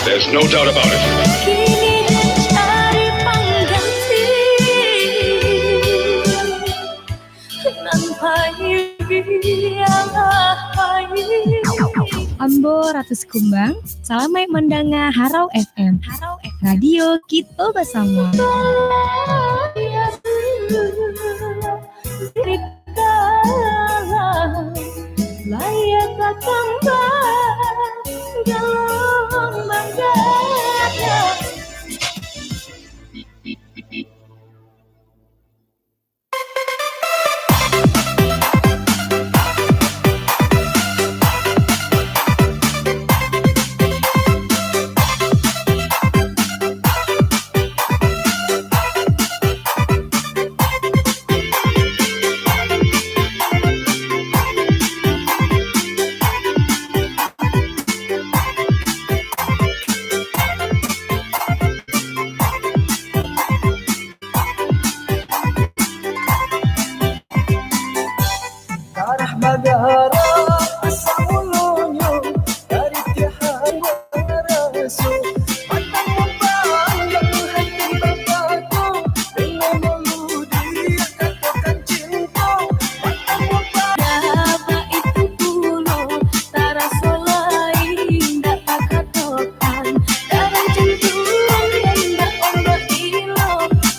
There's no doubt about it. Ambo Ratus Kumbang, salamai mendanga Harau FM. Radio kita bersama. Layak kembang gelombang gajah. Darah bagara asal mulunyo dari tihan rasu. Mata memandang hati bapakku dengan meludi katakan cinta. Mata Siapa itu pulo tarasa lain dak pakatokan darah jantung yang dak ombak ilo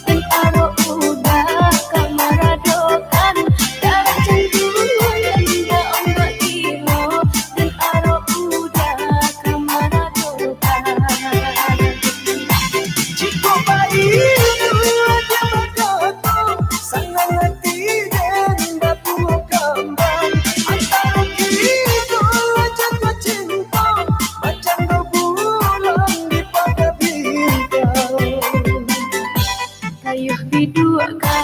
dan aro udah kamaradokan darah jantung yang dak ombak ilo dan aro udah kamaradokan. Jika bayi dia berkata sangat hati dan batu kambang antara kita jatuh cinta macam rembulan di pada bintang. Kayuh bidua ka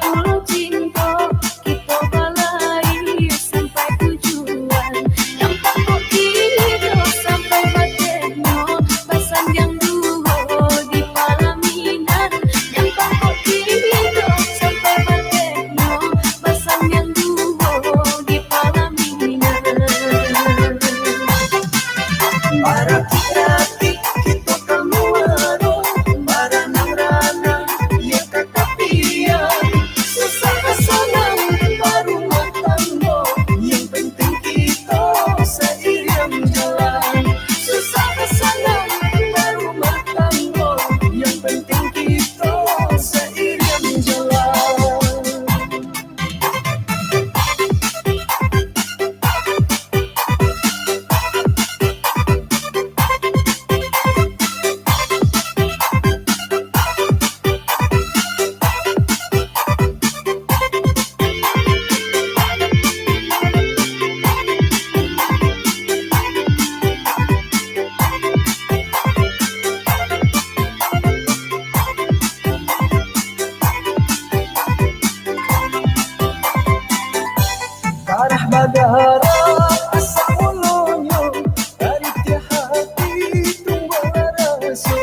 pulau cinta kita balai sampai tujuan nampak kok hidup sampai bateno basan yang duho di palaminan nampak kok hidup sampai bateno basan yang duho di palaminan. Para kirati kita keluar baranang ranang ya kakapian susah kesenang baru matanggo yang penting kita seiring jalan susah kesenang baru matanggo yang penting kita seiring jalan. Darah bagara asal mulunyo dari tiap hati tunggu rasu.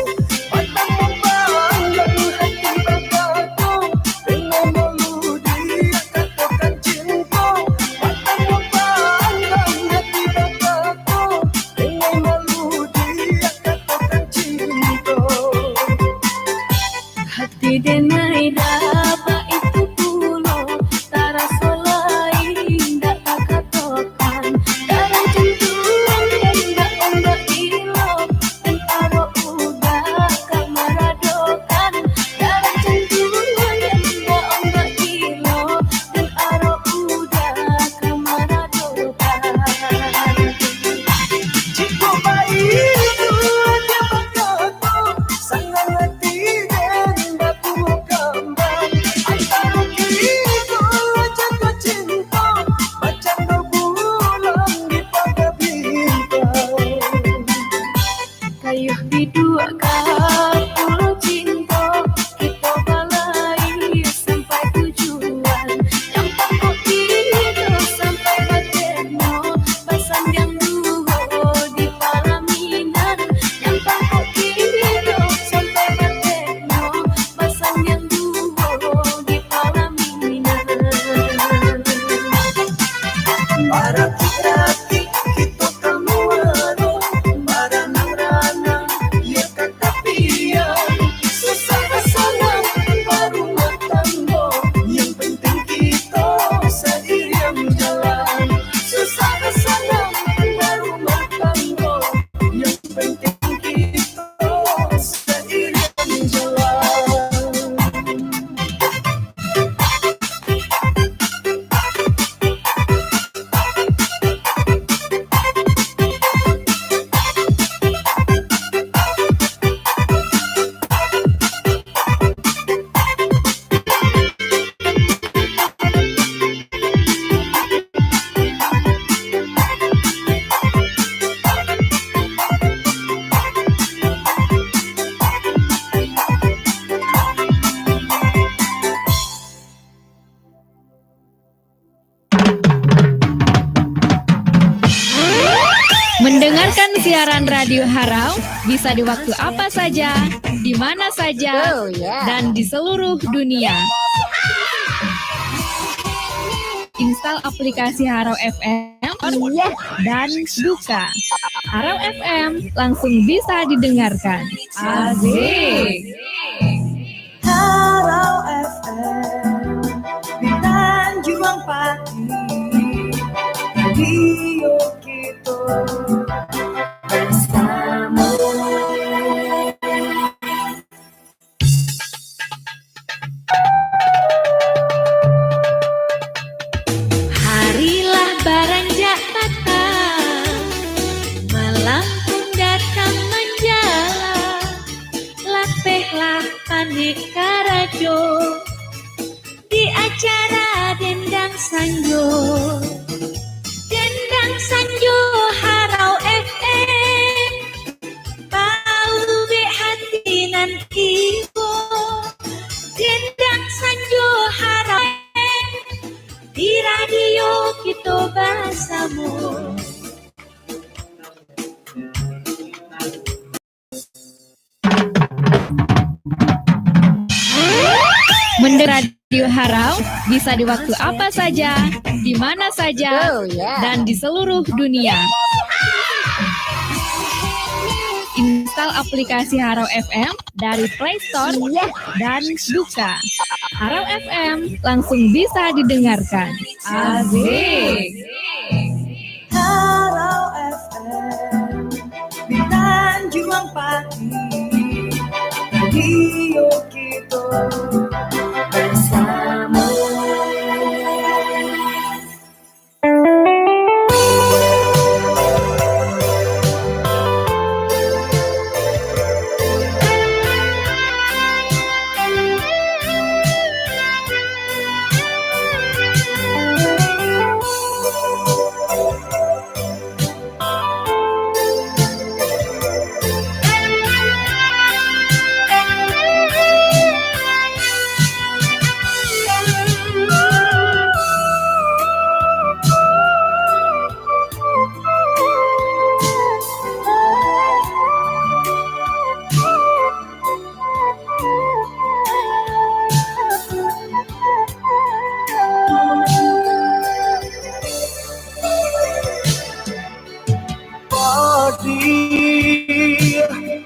Mata memandang hati bapakku dengan meludi katakan cinta. Mata memandang hati bapakku dengan meludi katakan cinta. Hati denai dapat itu pulo tarasa lain dak pakatokan darah jantung yang dak ombak ilo dan aro udah kamaradokan darah jantung yang dak ombak ilo dan aro udah kamaradokan. Jika bayi dia berkata sangat hati dan batu kambang antara kita jatuh cinta macam rembulan di pada bintang. Kayuh bidua ka pulau cinta kita balai sampai tujuan nampak kok hidup sampai bateno basan yang duho di palaminan nampak kok hidup sampai bateno basan yang duho di palaminan. Para kirati kita keluar baranang ranang ya kakapian susah kesenang baru matanggo yang penting kita seiring jalan susah kesenang baru matanggo yang penting kita seiring jalan. Mendengarkan siaran Radio Harau bisa di waktu apa saja, di mana saja, dan di seluruh dunia. Install aplikasi Harau FM dan buka. Harau FM langsung bisa didengarkan. Asik. Harau FM di Tanjung Pati, radio kita bersama. Harilah baranjak datang, malam pun datang menjala. Lapehlah panik karajo di acara Dendang Sanjo. Dendang Sanjo Harau FM, bau be hati nan ibu. Dendang Sanjo Harau FM, di radio kita bersama. Mendengar Radio Harau bisa di waktu apa saja, di mana saja, dan di seluruh dunia. Install aplikasi Harau FM dari Play Store dan buka. Harau FM langsung bisa didengarkan. Asik. Harau FM di Tanjung Pati, radio kita bersama.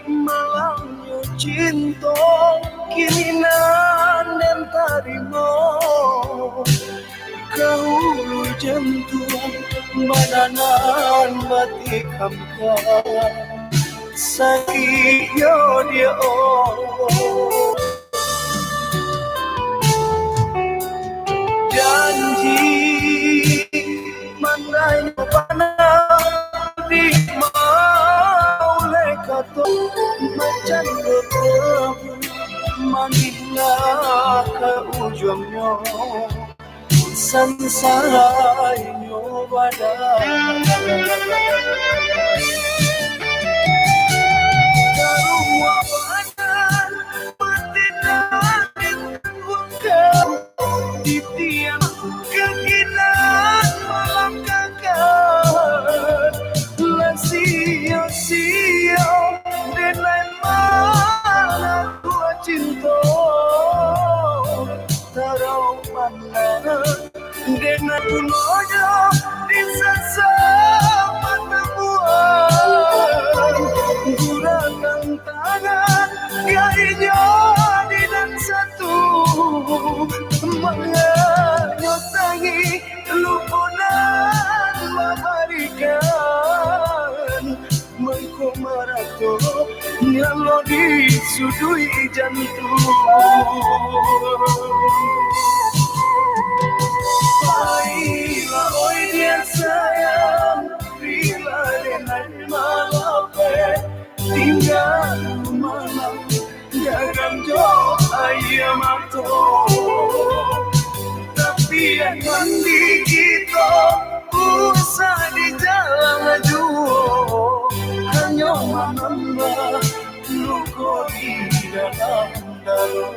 Malamnya cinta kini nan tarimo, kau jantung bananan mati kamka sakit yo dia janji mandai panah di macan bertemu manihlah ke ujungnya sansaranya badai karungwa badan mati dari bukan di tiang kegilaan malam kakak sia-sia dengan mana tua cinta tarau mana dengan punonya di sesama temuan gurakan tangan garinya di dan satu menyotangi lupunan memberikan mengkomarato nyalo disudui jantung baiklah oi dia sayang bila dengan malape tinggal malam jangan jauh ayam atau tapi yang mandi kita usah di jalan laju hanya menambah luka di dalam dalam.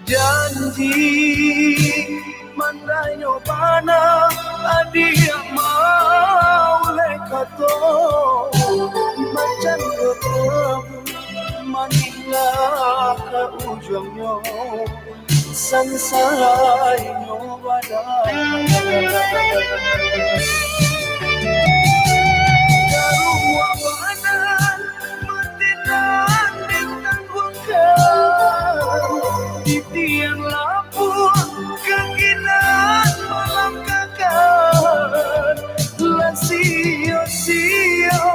janji mandayo pana adia mau lekato macan bertemu manila ke ujungnya sansarainya badai karua banan matinan ditangguhkan di tiang lampu keginan melangkahkan lan sio-sio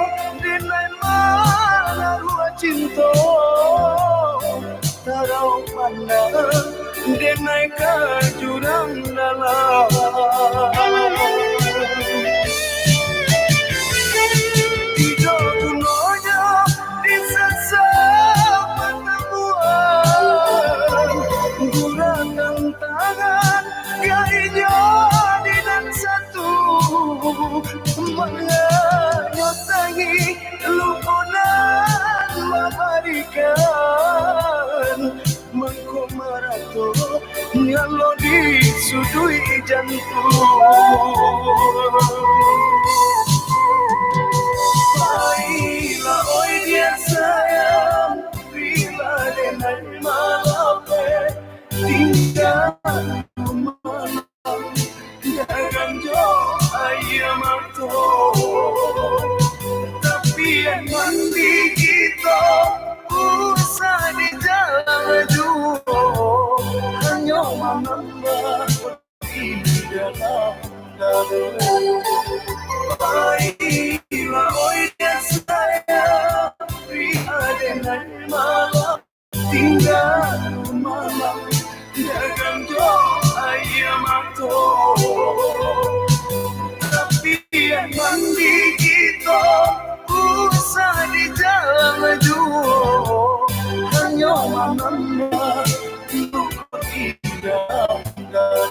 dinai mana rua cinta tarau pandang dinai ke jurang dalam hidup dunonya di sesama pertemuan gerakan tangan gainya di dan satu menyotangi lupunan memberikan mengkomarato nyalo di sudui jantung baiklah oi dia sayang bila denai malape tinggal malam jangan jauh ayam atau tapi yang mandi kita usah di jalan jauh hanya menambah di dalam dalam baiklah oi dia sayang bila denai malam tinggal malam jangan jauh ayam atau tapi yang mandi kita usah di jalan jauh hanya menambah luka di dalam dalam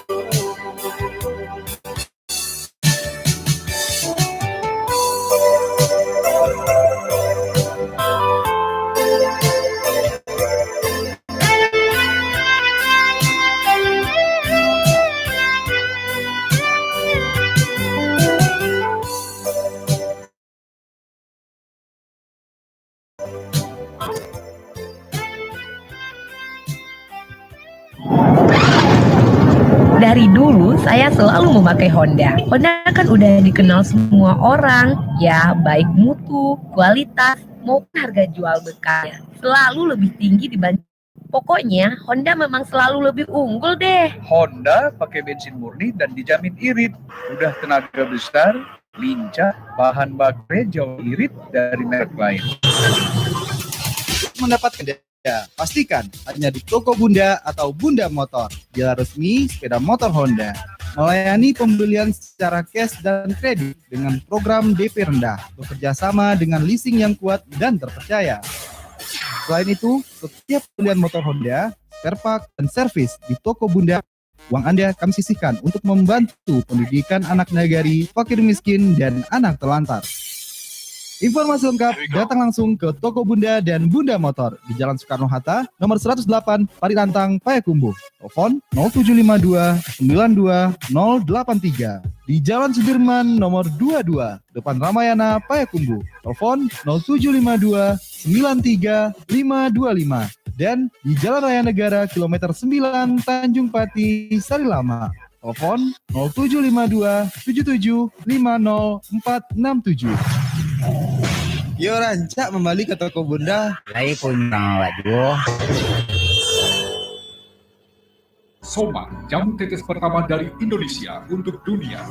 Dari dulu saya selalu memakai Honda. Honda kan udah dikenal semua orang, ya baik mutu, kualitas, maupun harga jual bekalnya. Selalu lebih tinggi dibanding. Pokoknya Honda memang selalu lebih unggul deh. Honda pakai bensin murni dan dijamin irit. Udah tenaga besar, lincah, bahan bakarnya jauh irit dari merek lain. Mendapatkan pastikan hanya di toko Bunda atau Bunda Motor, dealer resmi sepeda motor Honda. Melayani pembelian secara cash dan kredit dengan program DP rendah, bekerja sama dengan leasing yang kuat dan terpercaya. Selain itu, setiap pembelian motor Honda, spare part dan servis di toko Bunda, uang Anda kami sisihkan untuk membantu pendidikan anak nagari, fakir miskin, dan anak telantar. Informasi lengkap datang langsung ke toko Bunda dan Bunda Motor di Jalan Soekarno-Hatta, nomor 108, Paritantang, Payakumbuh. Telepon 0752 92 083. Di Jalan Sudirman, nomor 22, depan Ramayana, Payakumbuh. Telepon 0752 93 525. Dan di Jalan Raya Negara, kilometer 9, Tanjung Pati, Sarilama. Telepon 0752 77 50 467. Yo rancak kembali ke toko Bunda. Saya punya lagi. Soma, jamu tetes pertama dari Indonesia untuk dunia.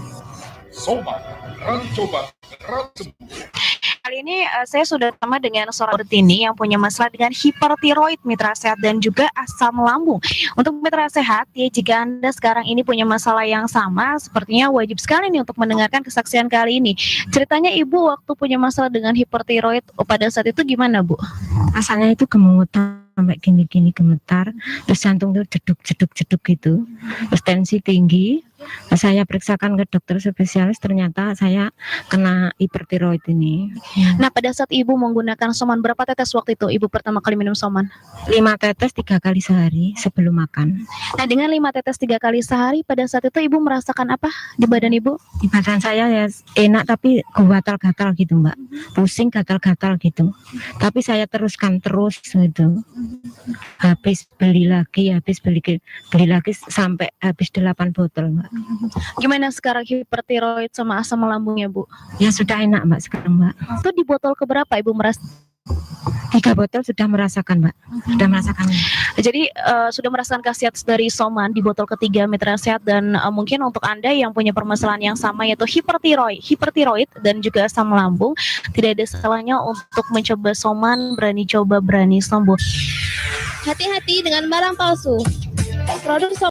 Soma, beneran coba, beneran sembuh. Kali ini saya sudah bersama dengan seorang Bertini yang punya masalah dengan hipertiroid, mitra sehat, dan juga asam lambung. Untuk mitra sehat, ya jika Anda sekarang ini punya masalah yang sama, sepertinya wajib sekali nih untuk mendengarkan kesaksian kali ini. Ceritanya Ibu waktu punya masalah dengan hipertiroid pada saat itu gimana, Bu? Asalnya itu gemutan sampai gini-gini gemetar, terus jantung tuh jeduk gitu, terus tensi tinggi. Saya periksakan ke dokter spesialis, ternyata saya kena hipertiroid ini. Nah, pada saat Ibu menggunakan Soman, berapa tetes waktu itu Ibu pertama kali minum Soman? 5 tetes 3 kali sehari sebelum makan. Nah, dengan 5 tetes 3 kali sehari, pada saat itu Ibu merasakan apa di badan Ibu? Di badan saya ya enak, tapi gatal-gatal gitu Mbak, pusing gatal-gatal gitu. Tapi saya teruskan terus gitu. Habis beli lagi sampai habis 8 botol Mbak. Gimana sekarang hipertiroid sama asam lambungnya Bu? Ya sudah enak Mbak sekarang Mbak. Itu di botol keberapa Ibu merasa? 3 botol sudah merasakan Mbak. Sudah merasakan. Jadi sudah merasakan khasiat dari Soman di botol ketiga Mitra Sehat, dan mungkin untuk Anda yang punya permasalahan yang sama yaitu hipertiroid dan juga asam lambung, tidak ada salahnya untuk mencoba Soman. Berani coba berani sembuh. Hati-hati dengan barang palsu. Produk